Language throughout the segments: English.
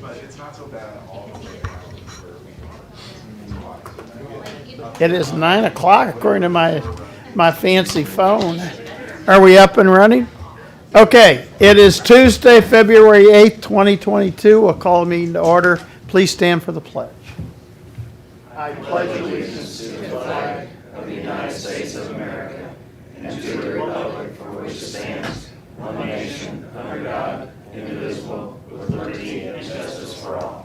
But it's not so bad all the way around where we are. It is 9 o'clock according to my fancy phone. Are we up and running? Okay, it is Tuesday, February 8th, 2022. We'll call the meeting to order. Please stand for the pledge. I pledge allegiance to the flag of the United States of America and to the republic for which it stands, one nation, under God, indivisible, with liberty and justice for all.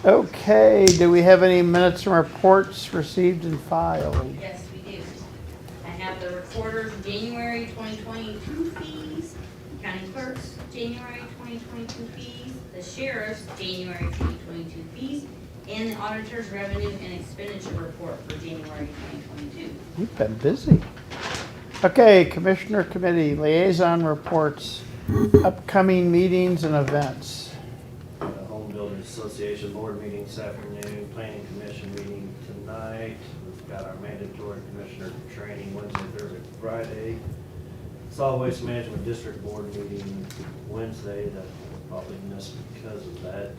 Okay, do we have any minutes and reports received and filed? Yes, we do. I have the recorder's January 2022 fees, county clerk's January 2022 fees, the sheriff's January 2022 fees, and the auditor's revenue and expenditure report for January 2022. We've been busy. Okay, Commissioner Committee, Liaison reports, upcoming meetings and events. Home Builders Association board meeting this afternoon, planning commission meeting tonight. We've got our mandatory commissioner training Wednesday, Thursday, Friday. Solid Waste Management District board meeting Wednesday that we'll probably miss because of that.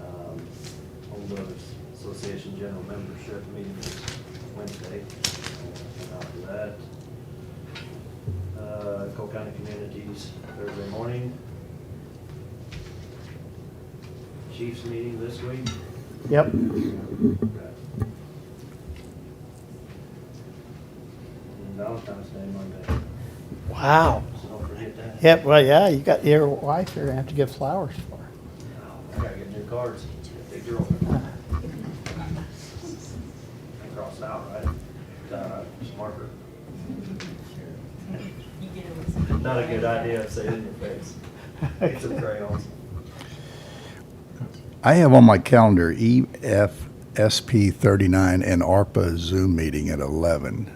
Home Builders Association general membership meeting is Wednesday. After that, Cole County Communities Thursday morning. Chiefs meeting this week. Yep. And Valentine's Day Monday. Wow. So don't forget that. Yep, well, yeah, you got your wife you're going to have to give flowers for. I gotta get new cards. Big girl. I crossed out, right? Marker. Not a good idea to say it in your face. Get some crayons. I have on my calendar EFSP 39 and ARPA Zoom meeting at 11.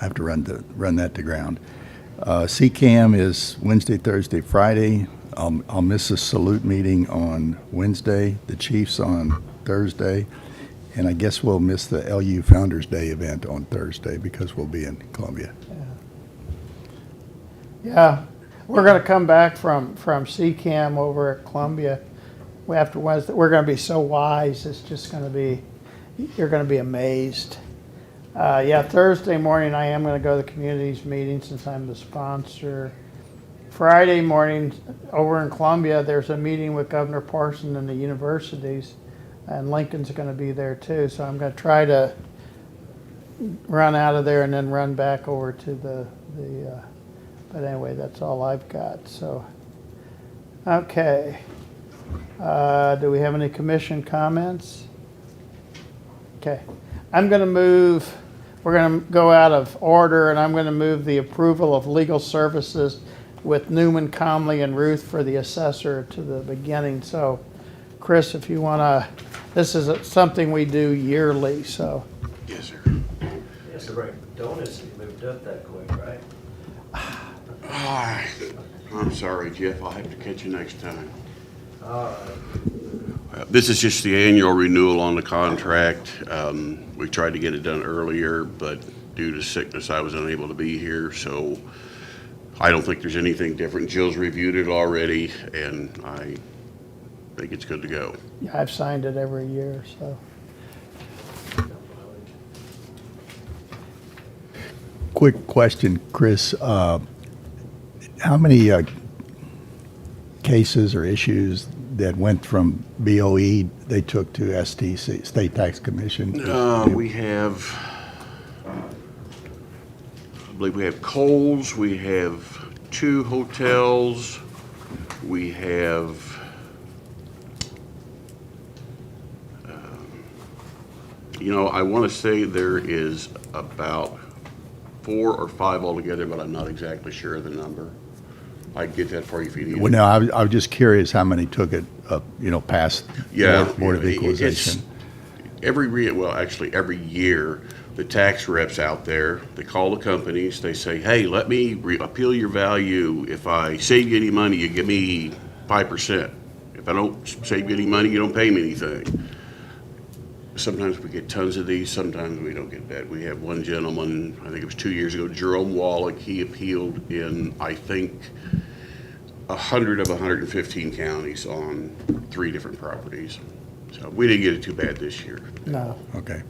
I have to run that to ground. CCAM is Wednesday, Thursday, Friday. I'll miss a salute meeting on Wednesday, the Chiefs on Thursday, and I guess we'll miss the LU Founders Day event on Thursday because we'll be in Columbia. Yeah, we're going to come back from CCAM over at Columbia after Wednesday. We're going to be so wise. It's just going to be, you're going to be amazed. Yeah, Thursday morning I am going to go to the communities meeting since I'm the sponsor. Friday morning over in Columbia, there's a meeting with Governor Parson and the universities, and Lincoln's going to be there too. So I'm going to try to run out of there and then run back over to the but anyway, that's all I've got. So, okay. Do we have any commission comments? Okay. I'm going to move, we're going to go out of order, and I'm going to move the approval of legal services with Newman, Comley, and Ruth for the assessor to the beginning. So, Chris, if you want to, this is something we do yearly, so. Yes, sir. Yeah, so right, donuts moved up that quick, right? I'm sorry, Jeff. I'll have to catch you next time. All right. This is just the annual renewal on the contract. We tried to get it done earlier, but due to sickness, I was unable to be here. So I don't think there's anything different. Jill's reviewed it already, and I think it's good to go. Yeah, I've signed it every year, so. Quick question, Chris. How many cases or issues that went from BOE they took to STC, State Tax Commission? We have, I believe we have Kohl's, we have 2 hotels, we have I want to say there is about 4 or 5 altogether, but I'm not exactly sure of the number. I'd get that for you if you need it. Well, no, I was just curious how many took it up, past Board of Equalization. Every year, the tax reps out there, they call the companies, they say, hey, let me appeal your value. If I save you any money, you give me 5%. If I don't save you any money, you don't pay me anything. sometimes we get tons of these, sometimes we don't get that. We have one gentleman, I think it was 2 years ago, Jerome Wallach, he appealed in, I think, 100 of 115 counties on 3 different properties. So we didn't get it too bad this year. No. Okay.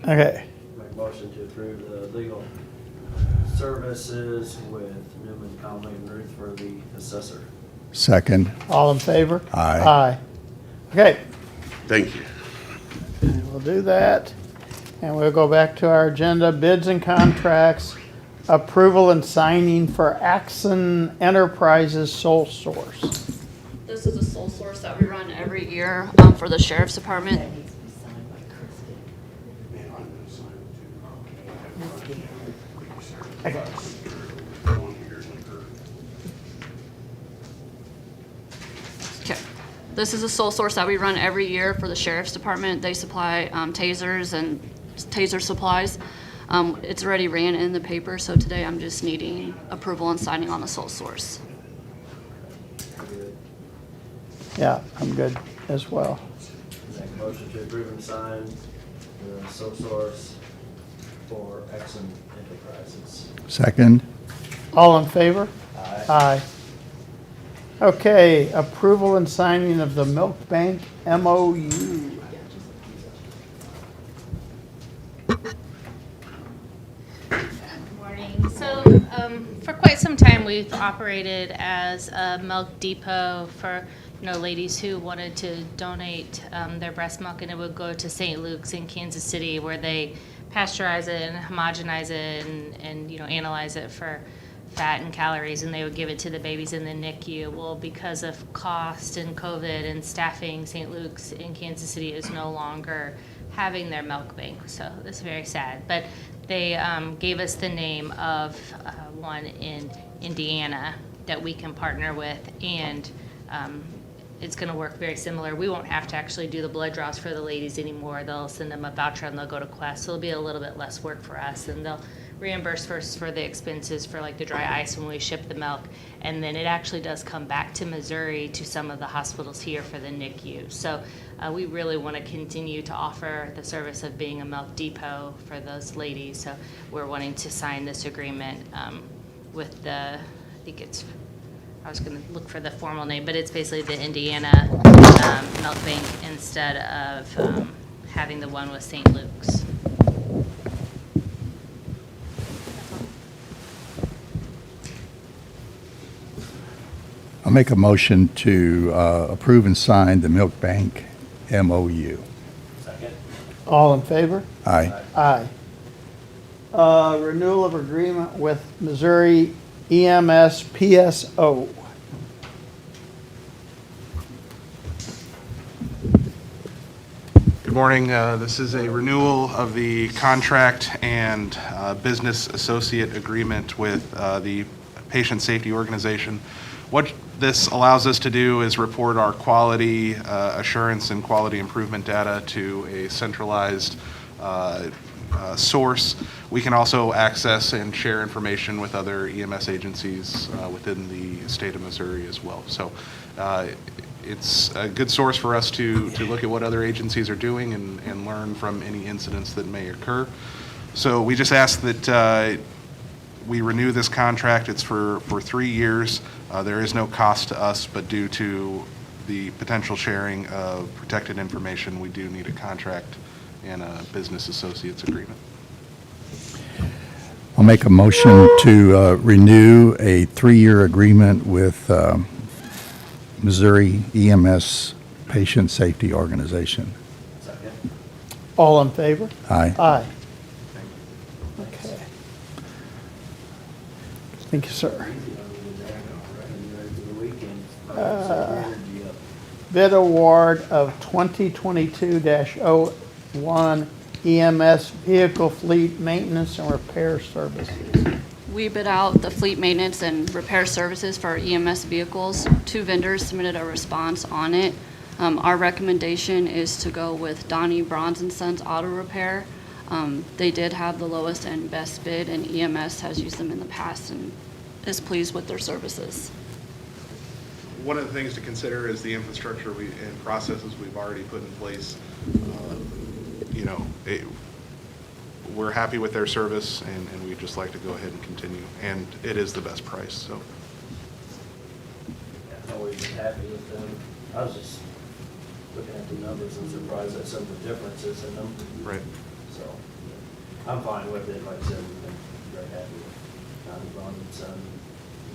Okay. Make motion to approve the legal services with Newman, Conley, and Ruth for the assessor. Second. All in favor? Aye. Aye. Okay, Thank you. we'll do that. And we'll go back to our agenda, bids and contracts, approval and signing for Axon Enterprises sole source. This is a sole source that we run every year for the sheriff's department. Okay. This is a sole source that we run every year for the sheriff's department. They supply tasers and taser supplies. It's already ran in the paper, so today I'm just needing approval and signing on the sole source. Yeah, I'm good as well. Make motion to approve and sign the sole source for Exxon Enterprises. Second. All in favor? Aye. Aye. Okay, approval and signing of the Milk Bank MOU. Morning. So, for quite some time, we've operated as a milk depot for, ladies who wanted to donate their breast milk, and it would go to St. Luke's in Kansas City, where they pasteurize it and homogenize it and analyze it for fat and calories, and they would give it to the babies in the NICU. Well, because of cost and COVID and staffing, St. Luke's in Kansas City is no longer having their milk bank, so that's very sad. But they gave us the name of one in Indiana that we can partner with, and it's going to work very similar. We won't have to actually do the blood draws for the ladies anymore. They'll send them a voucher and they'll go to Quest, so it'll be a little bit less work for us, and they'll reimburse us for the expenses for like the dry ice when we ship the milk, and then it actually does come back to Missouri to some of the hospitals here for the NICU. So we really want to continue to offer the service of being a milk depot for those ladies. So we're wanting to sign this agreement with the, I was going to look for the formal name, but it's basically the Indiana Milk Bank instead of having the one with St. Luke's. I'll make a motion to approve and sign the Milk Bank MOU. Second. All in favor? Aye. Aye. Renewal of agreement with Missouri EMS PSO. Good morning. This is a renewal of the contract and business associate agreement with the Patient Safety Organization. What this allows us to do is report our quality assurance and quality improvement data to a centralized source. We can also access and share information with other EMS agencies within the state of Missouri as well. So it's a good source for us to look at what other agencies are doing and learn from any incidents that may occur. So we just ask that we renew this contract. It's for 3 years. There is no cost to us, but due to the potential sharing of protected information, we do need a contract and a business associates agreement. I'll make a motion to renew a 3-year agreement with Missouri EMS Patient Safety Organization. Second. All in favor? Aye. Aye. Okay. Thank you, sir. Bid award of 2022-01 EMS vehicle fleet maintenance and repair services. We bid out the fleet maintenance and repair services for our EMS vehicles. 2 vendors submitted a response on it. Our recommendation is to go with Donnie Bronze & Sons Auto Repair. They did have the lowest and best bid, and EMS has used them in the past and is pleased with their services. one of the things to consider is the infrastructure and processes we've already put in place. You know, we're happy with their service, and we'd just like to go ahead and continue. And it is the best price, so. Yeah, always been happy with them. I was just looking at the numbers and surprised at some of the differences in them. Right. So I'm fine with it. Like I said, we've been very happy with Donnie Bond and Son.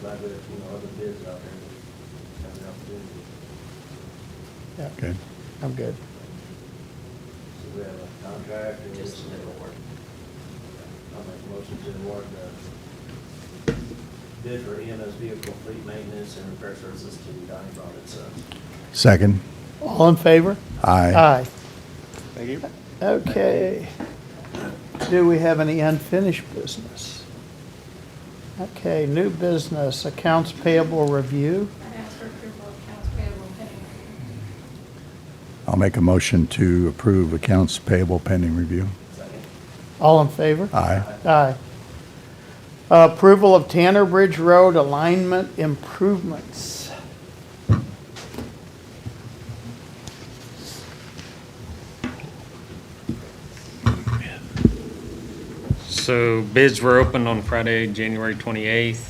Glad that, you know, other bids out there that have the opportunity. Yeah, Okay. I'm good. So we have a contract and just an award. I'll make a motion to award the bid for EMS vehicle fleet maintenance and repair services to Donnie Bond and Son. Second. All in favor? Aye. Aye. Thank you. Okay. Do we have any unfinished business? Okay, new business, accounts payable review. I ask for approval of accounts payable pending review. I'll make a motion to approve accounts payable pending review. Second. All in favor? Aye. Aye. Approval of Tanner Bridge Road alignment improvements. So bids were opened on Friday, January 28th,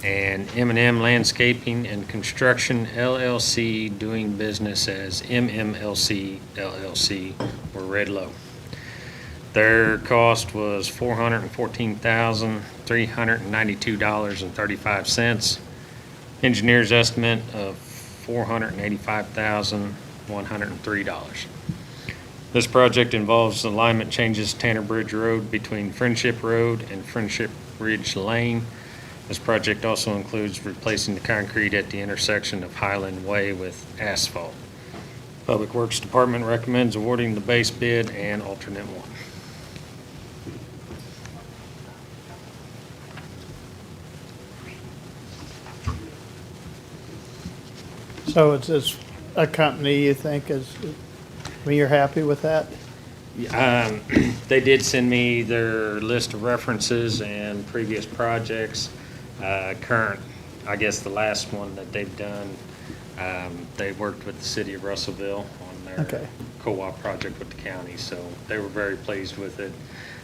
and M&M Landscaping and Construction LLC, doing business as MMLC LLC, were read low. Their cost was $414,392.35. Engineer's estimate of $485,103. This project involves alignment changes Tanner Bridge Road between Friendship Road and Friendship Ridge Lane. This project also includes replacing the concrete at the intersection of Highland Way with asphalt. Public Works Department recommends awarding the base bid and alternate one. So it's just a company you think is, I mean, you're happy with that? They did send me their list of references and previous projects. Current, I guess the last one that they've done, they worked with the city of Russellville on their Okay. co-op project with the county, so they were very pleased with it.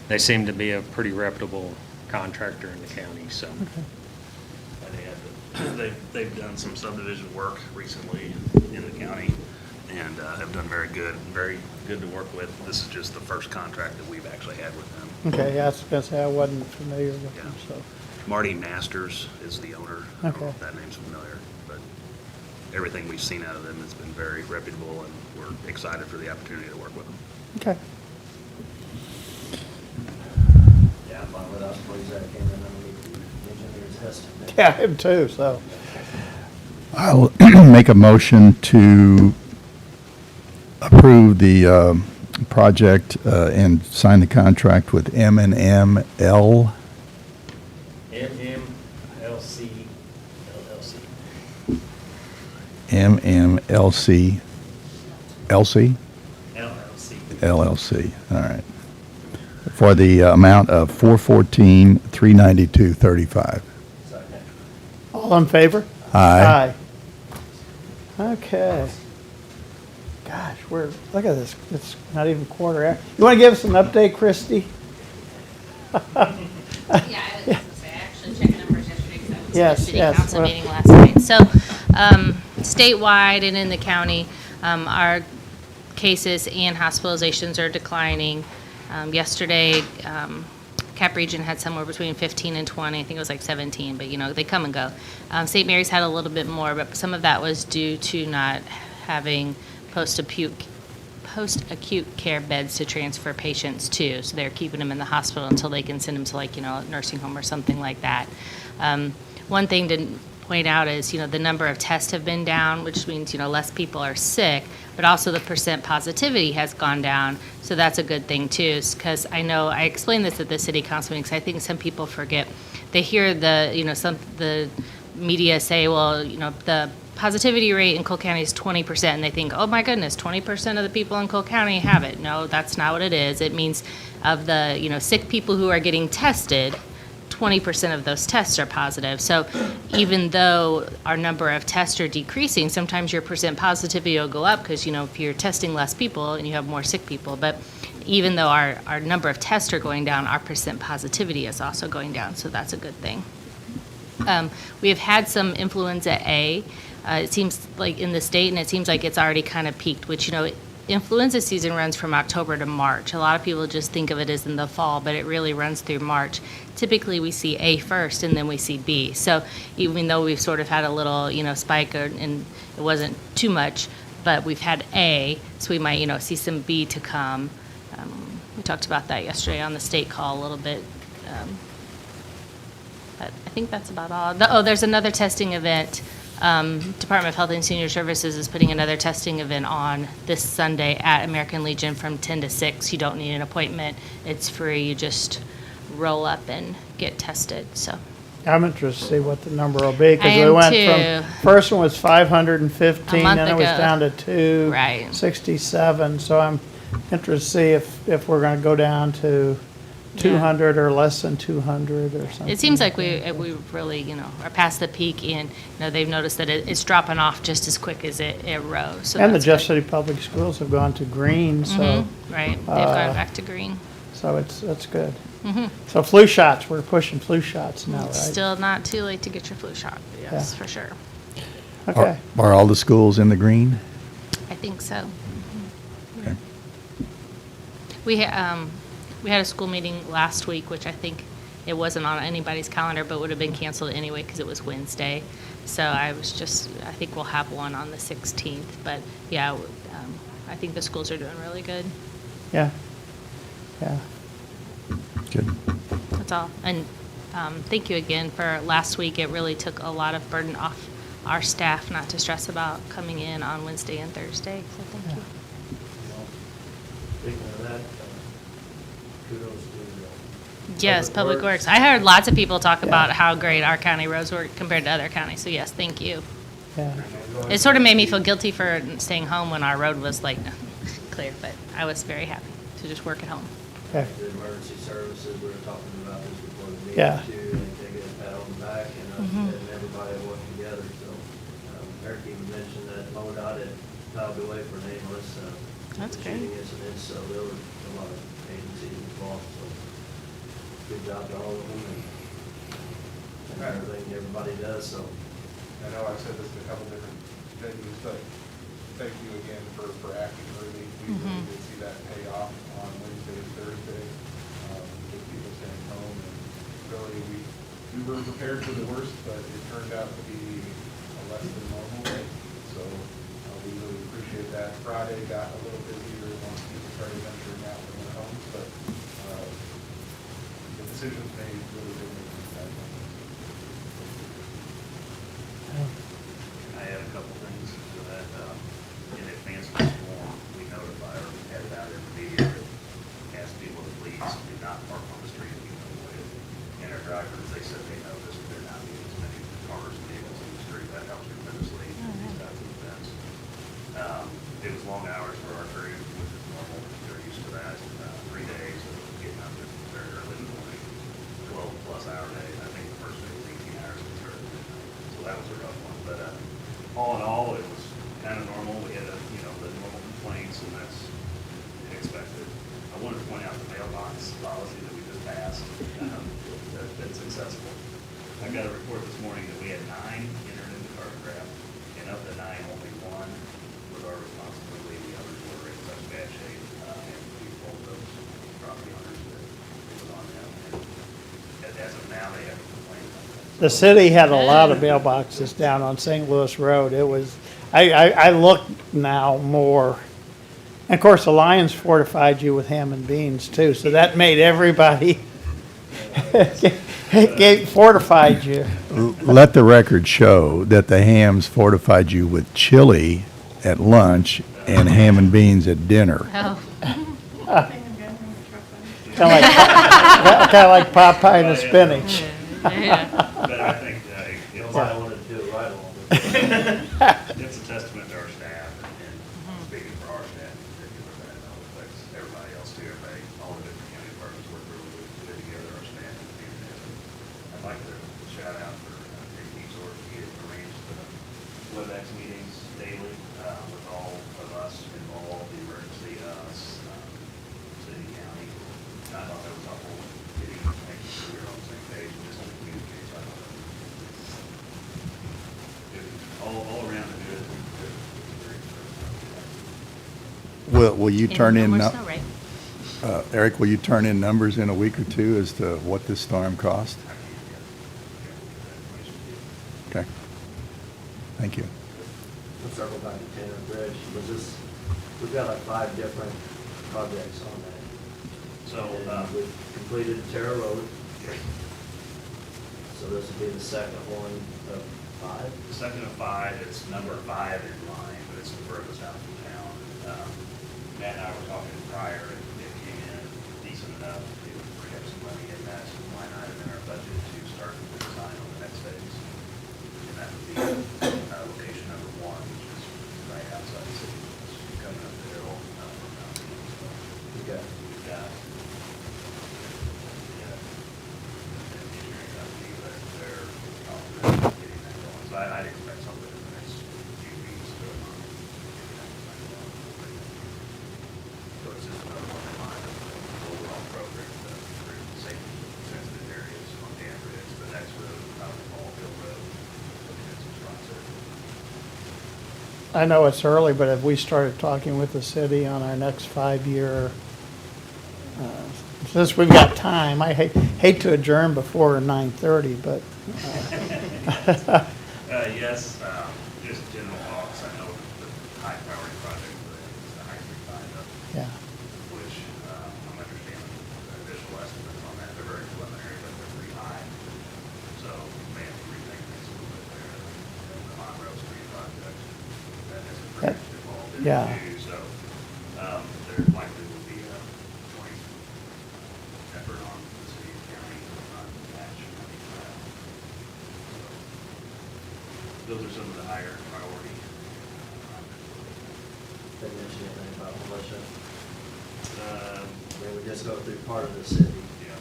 They seem to be a pretty reputable contractor in the county, so. They've done some subdivision work recently in the county and have done very good to work with. This is just the first contract that we've actually had with them. Okay, I was gonna say I wasn't familiar with them, Yeah. so. Marty Masters is the owner. I don't know Okay. if that name's familiar, but everything we've seen out of them has been very reputable, and we're excited for the opportunity to work with them. Okay. Yeah, I'm fine with us, please, that came in underneath the engineer's estimate. Yeah, him too, so. I'll make a motion to approve the project and sign the contract with M&M MMLC LLC. MMLC LC? LLC. All right. For the amount of $414,392.35. Second. All in favor? Aye. Okay. Gosh, look at this, it's not even quarter after. You want to give us an update, Christie? Yeah, I was gonna say, I actually checked numbers yesterday because I was at Yes, the city yes, council well- meeting last night. So, statewide and in the county, our cases and hospitalizations are declining. Yesterday, Cap Region had somewhere between 15 and 20, I think it was like 17, but you know, they come and go. St. Mary's had a little bit more, but some of that was due to not having post-acute care beds to transfer patients to, so they're keeping them in the hospital until they can send them to, like, you know, a nursing home or something like that. One thing to point out is, you know, the number of tests have been down, which means, you know, less people are sick, but also the percent positivity has gone down, so that's a good thing too, because I know, I explained this at the city council meeting, because I think some people forget. They hear the media say, well, you know, the positivity rate in Cole County is 20%, and they think, oh my goodness, 20% of the people in Cole County have it. No, that's not what it is. It means of the, you know, sick people who are getting tested, 20% of those tests are positive. So even though our number of tests are decreasing, sometimes your percent positivity will go up because, if you're testing less people and you have more sick people. But even though our number of tests are going down, our percent positivity is also going down. So that's a good thing. We have had some influenza A. It seems like in the state, and it seems like it's already kind of peaked, which, influenza season runs from October to March. A lot of people just think of it as in the fall, but it really runs through March. Typically, we see A first, and then we see B. So even though we've sort of had a little, spike, and it wasn't too much, but we've had A, so we might, see some B to come. We talked about that yesterday on the state call a little bit. But I think that's about all. There's another testing event. Department of Health and Senior Services is putting another testing event on this Sunday at American Legion from 10 to 6. You don't need an appointment. It's free. You just roll up and get tested. So I'm interested to see what the number will be, I because we am went too. from, first one was 515, A month then it was ago. down to 267. So I'm interested to see if we're going to go down to 200 or less than 200 or something. it seems like we really, are past the peak, and, they've noticed that it's dropping off just as quick as it rose. So And the that's Jeff good. City Public Schools have gone to green, so, Mhm, right. They've gone back to green. so that's good. Mhm. So flu shots, we're pushing flu shots now, right? Still not too late to get your flu shot. Yes, Yeah. for sure. Okay. Are all the schools in the green? I think so. Okay. We had a school meeting last week, which I think it wasn't on anybody's calendar, but would have been canceled anyway because it was Wednesday. So I think we'll have one on the 16th. But yeah, I think the schools are doing really good. Yeah. Yeah. Good. That's all. And thank you again for last week. It really took a lot of burden off our staff not to stress about coming in on Wednesday and Thursday. So thank you. Speaking of that, kudos to. Yes, Public Works. I heard lots of people talk about how great our county roads were compared to other counties, so yes, thank you. Yeah. It sort of made me feel guilty for staying home when our road was like clear, but I was very happy to just work at home. Okay. The emergency services, we were talking about this before the meeting Yeah. too, and they get a pat on the back and everybody work together, so. Eric even mentioned that MoDOT had filed away for nameless, That's great. shooting incidents, so there were a lot of agencies involved, so. Good job to all of them and everything everybody does, so. I know I've said this to a couple different venues, but thank you again for acting early. We really did see that pay off on Wednesday and Thursday, with people staying home. And really, we were prepared for the worst, but it turned out to be a less than normal day. So we really appreciate that. Friday got a little busier once people started venturing out from their homes, but the decisions made really did make an impact. I had a couple things so that, in advance of the storm, we notify or had it out in the media, ask people to please do not park on the street if you know with. And our drivers, they said they noticed there not being as many cars and vehicles in the street. That helps tremendously in these types of events. It was long hours for our crew, which is normal. They're used to that. 3 days of getting out there very early in the morning, 12-plus-hour day. I think the first day was 18 hours of service. So that was a rough one. But all in all, it was kind of normal. We had the normal complaints, and that's expected. I wanted to point out the mailbox policy that we just passed. That's been successful. I got a report this morning that we had 9 entered into cartograph, and of the 9, only 1 was our responsibility. The others were in such bad shape, and we told those property owners that it was on them. And as of now, they haven't complained about that. The city had a lot of mailboxes down on St. Louis Road. It was, I look now more, and of course, the Lions fortified you with ham and beans too, so that made everybody, fortified you. Let the record show that the hams fortified you with chili at lunch and ham and beans at dinner. Oh, Kind of like Popeye and the spinach. yeah. But I think Nobody wanted to do it right along. it's a testament to our staff, and speaking for our staff in particular, that it affects everybody else too. All the different county departments work really good together, our staff and the like to shout out for Nick Easor. He has arranged WebEx meetings daily with all of us involved, the emergency, us, city, county. I thought that was helpful, making sure we were on the same page and just to communicate. So I thought that was good. All around a good experience. Will you turn in, More snow, right? Eric, will you turn in numbers in a week or two as to what this storm cost? Okay. Thank you. Circle back to Tanner Bridge, was this, we've got like 5 different projects on that. So, And we've completed Terra Road, so this will be the second one of 5. the second of 5, it's number 5 in line, but it's the furthest out from town. Matt and I were talking prior, and it came in decent enough to have some money in that line item in our budget to start the design on the next phase. And that would be location number 1, which is right outside the city, it's coming up the hill. Okay. We've got, engineering company, but they're confident in getting that going. So I'd expect something in the next few weeks to get that design going. So it's just another one in line of the overall program to improve the safety sensitive areas on Dam Bridge, the next road, out of Hill Road, looking at some spots there. I know it's early, but have we started talking with the city on our next 5-year? Since we've got time, I hate to adjourn before 9:30, but. Yes, just general thoughts. I know the high priority project is the High Street viaduct, Yeah, which I'm understanding the initial estimates on that. They're very preliminary, but they're pretty high. So may have to rethink things a little bit there. The Monroe Street project, that is a bridge involved in Yeah. it too. So there likely will be a joint effort on the city and county on match money for that. So those are some of the higher priority. Didn't mention anything about militia. Um, I mean, we just go through part of the city, yeah.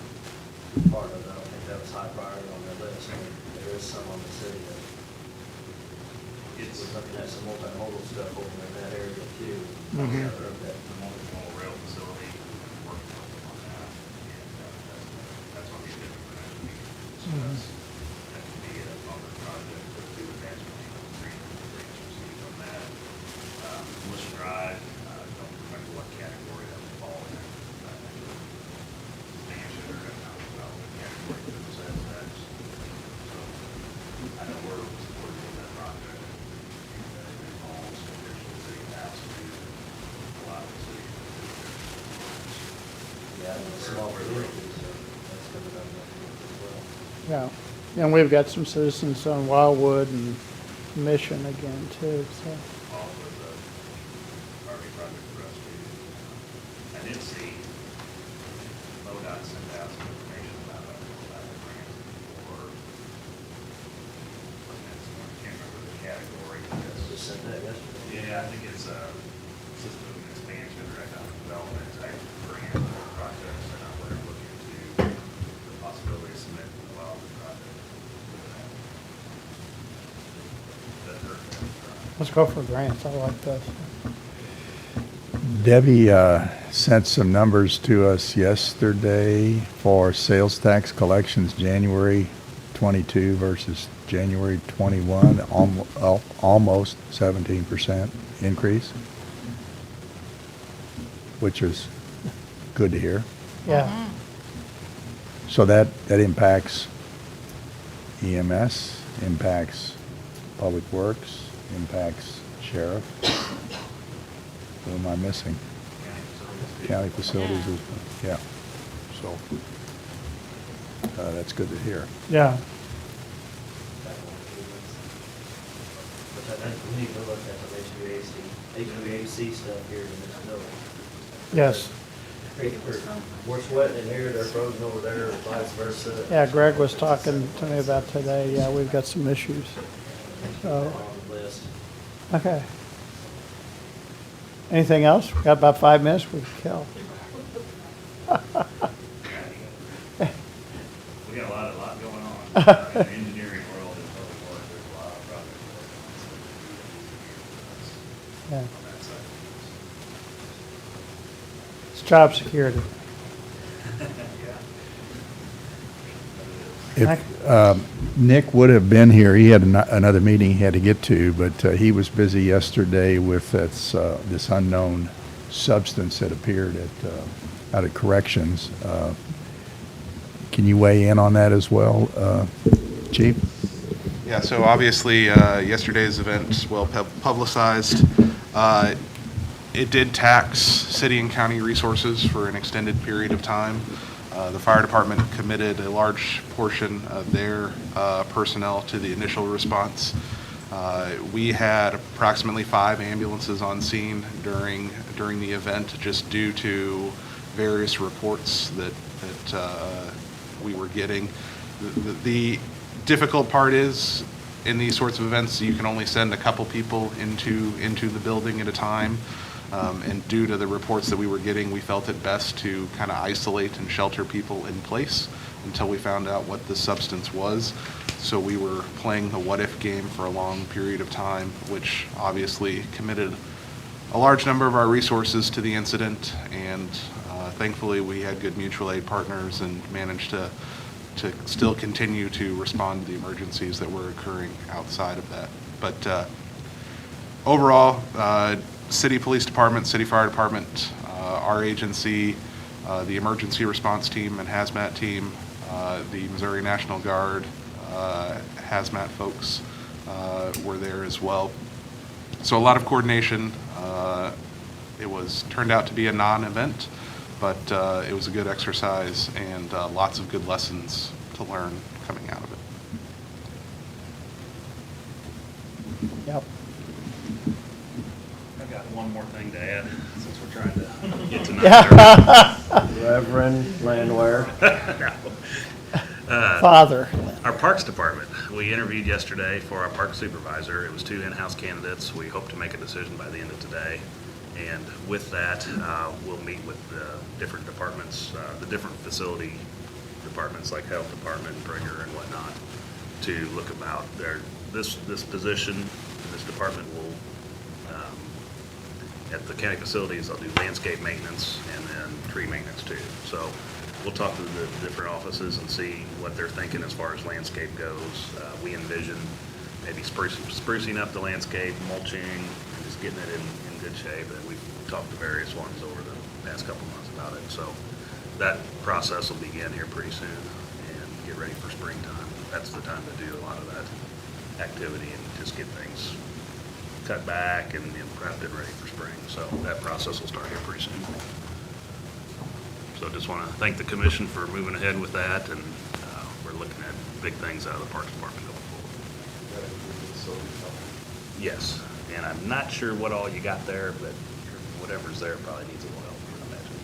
part of it. I don't think that was high priority on their list. I mean, there is some on the city that It's we're looking at some multimodal stuff over in that area too. Mhm. Yeah, okay. the multimodal rail facility, we're working on that. And that's on the agenda for next week. So that could be a longer project, but do advancement on green received on that. Militia Drive, I don't remember what category that would fall in. Mansion or economic development category that was at that. So I know we're supporting that project. It involves additional city house to allow the city to do Yeah, and the small communities, so that's coming up next week as well. yeah. And we've got some citizens on Wildwood and Mission again too, so. all of the RV project for us too. I did see MoDOT sent out some information about a grant for, I can't remember the category. Just sent that yesterday. Yeah, I think it's a system expansion or economic development type grant or projects, and I'm looking into the possibility of submitting a Wildwood project. That hurt. Let's go for grants, I like this. Debbie sent some numbers to us yesterday for sales tax collections, January 22 versus January 21, almost 17% increase, which is good to hear. Yeah, So that impacts EMS, impacts Public Works, impacts Sheriff. Who am I missing? County facilities is, yeah. So, that's good to hear. yeah, Which I think we need to look at some HVAC stuff here in this building. yes. We're sweating in here, they're frozen over there, or vice versa. Yeah, Greg was talking to me about today, yeah, we've got some issues. So, On the list. okay. Anything else? Got about 5 minutes, we can kill. We got a lot lot going on. In the engineering world and public work, there's a lot of project work on, so we Yeah. on that side. It's job security. Yeah. If Nick would have been here, he had another meeting he had to get to, but he was busy yesterday with this unknown substance that appeared out at corrections. Can you weigh in on that as well, Chief? Yeah, so obviously, yesterday's event was well publicized. It did tax city and county resources for an extended period of time. The fire department committed a large portion of their personnel to the initial response. We had approximately 5 ambulances on scene during the event, just due to various reports that we were getting. The difficult part is, in these sorts of events, you can only send a couple people into the building at a time. And due to the reports that we were getting, we felt it best to kind of isolate and shelter people in place until we found out what the substance was. So we were playing the what-if game for a long period of time, which obviously committed a large number of our resources to the incident. And thankfully, we had good mutual aid partners and managed to still continue to respond to the emergencies that were occurring outside of that. But overall, City Police Department, City Fire Department, our agency, the emergency response team and hazmat team, the Missouri National Guard, hazmat folks were there as well. So a lot of coordination. It turned out to be a non-event, but it was a good exercise and lots of good lessons to learn coming out of it. Yep. I've got one more thing to add, since we're trying to get to 9:30. Yeah. Reverend Landwehr. Father. Our Parks Department, we interviewed yesterday for our park supervisor. It was 2 in-house candidates. We hope to make a decision by the end of today. And with that, we'll meet with the different departments, the different facility departments like Health Department, Bringer, and whatnot, to look about this position. This department will, at the county facilities, they'll do landscape maintenance and then tree maintenance too. So we'll talk to the different offices and see what they're thinking as far as landscape goes. We envision maybe sprucing up the landscape, mulching, and just getting it in good shape. And we've talked to various ones over the past couple months about it. So that process will begin here pretty soon and get ready for springtime. That's the time to do a lot of that activity and just get things cut back and prepped and ready for spring. So that process will start here pretty soon. So just want to thank the commission for moving ahead with that, and we're looking at big things out of the Parks Department going forward. Yes, and I'm not sure what all you got there, but whatever's there probably needs a little help, I imagine.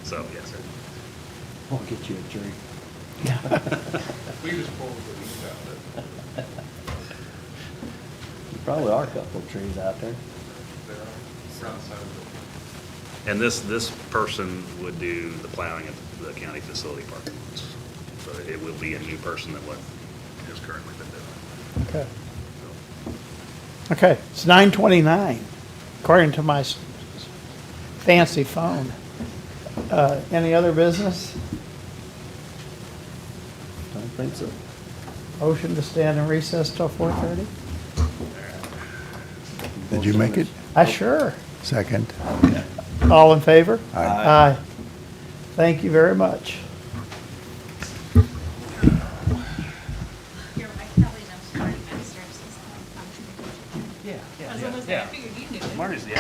So, yes, sir. We'll get you a drink. We just pulled the weeds out of it. Probably are a couple of trees out there. And this person would do the plowing at the county facility parking lots. So it will be a new person than what has currently been doing. Okay. Okay, it's 9:29, according to my fancy phone. Any other business? I don't think so. Motion to stand in recess till 4:30? Did you make it? Sure. Second. All in favor? Aye. Aye. Thank you very much. Yeah. Marty's the